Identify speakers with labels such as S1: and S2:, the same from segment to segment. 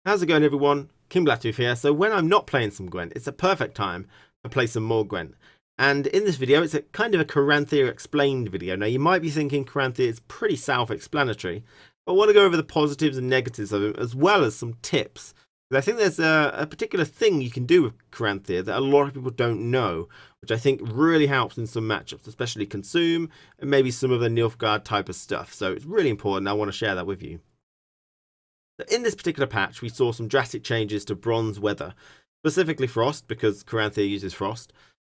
S1: How's it going, everyone? KingBlackToof here. So when I'm not playing some Gwent, it's a perfect time to play some more Gwent. And in this video, it's a kind of a Caranthir explained video. Now you might be thinking Caranthir is pretty self-explanatory, but I want to go over the positives and negatives of him, as well as some tips. I think there's a particular thing you can do with Caranthir that a lot of people don't know, which I think really helps in some matchups, especially Consume and maybe some of the Nilfgaard type of stuff. So it's really important. I want to share that with you. In this particular patch, we saw some drastic changes to bronze weather, specifically frost, because Caranthir uses frost.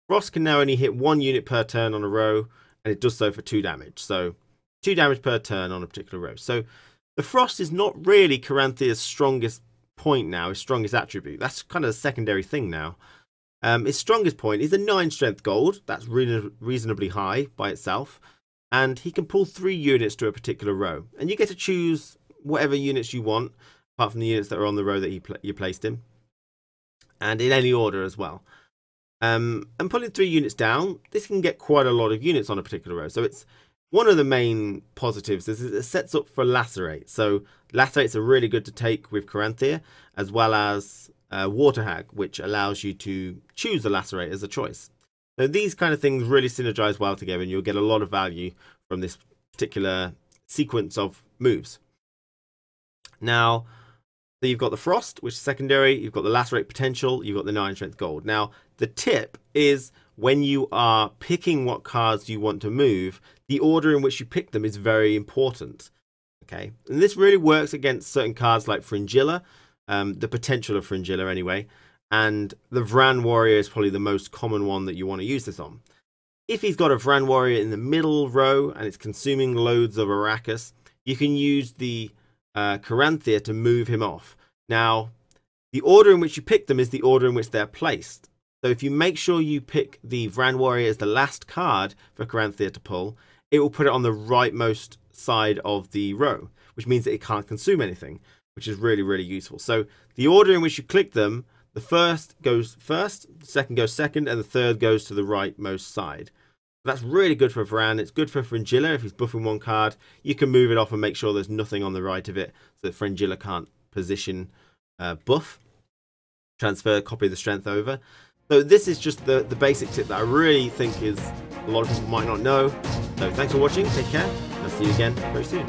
S1: Frost can now only hit 1 unit per turn on a row, and it does so for 2 damage. So 2 damage per turn on a particular row. So the frost is not really Caranthir's strongest point now, his strongest attribute. That's kind of a secondary thing now. His strongest point is a 9 strength gold. That's reasonably high by itself. And he can pull 3 units to a particular row. And you get to choose whatever units you want, apart from the units that are on the row that you placed him, and in any order as well. And pulling 3 units down, this can get quite a lot of units on a particular row. So it's one of the main positives is it sets up for lacerate. So lacerates are really good to take with Caranthir, as well as Water Hag, which allows you to choose the lacerate as a choice. So these kind of things really synergize well together, and you'll get a lot of value from this particular sequence of moves. Now, so you've got the frost, which is secondary, you've got the lacerate potential, you've got the 9 strength gold. Now, the tip is when you are picking what cards you want to move, the order in which you pick them is very important. Okay, and this really works against certain cards like Fringilla, the potential of Fringilla anyway, and the Vran Warrior is probably the most common one that you want to use this on. If he's got a Vran Warrior in the middle row and it's consuming loads of Arrakis, you can use the Caranthir to move him off. Now, the order in which you pick them is the order in which they're placed. So if you make sure you pick the Vran Warrior as the last card for Caranthir to pull, it will put it on the rightmost side of the row, which means that it can't consume anything, which is really, really useful. So the order in which you click them, the first goes first, the second goes second, and the third goes to the rightmost side. That's really good for Vran. It's good for Fringilla. If he's buffing one card, you can move it off and make sure there's nothing on the right of it so that Fringilla can't position buff. Transfer, copy the strength over. So this is just the basic tip that I really think is a lot of people might not know. So thanks for watching. Take care. I'll see you again very soon.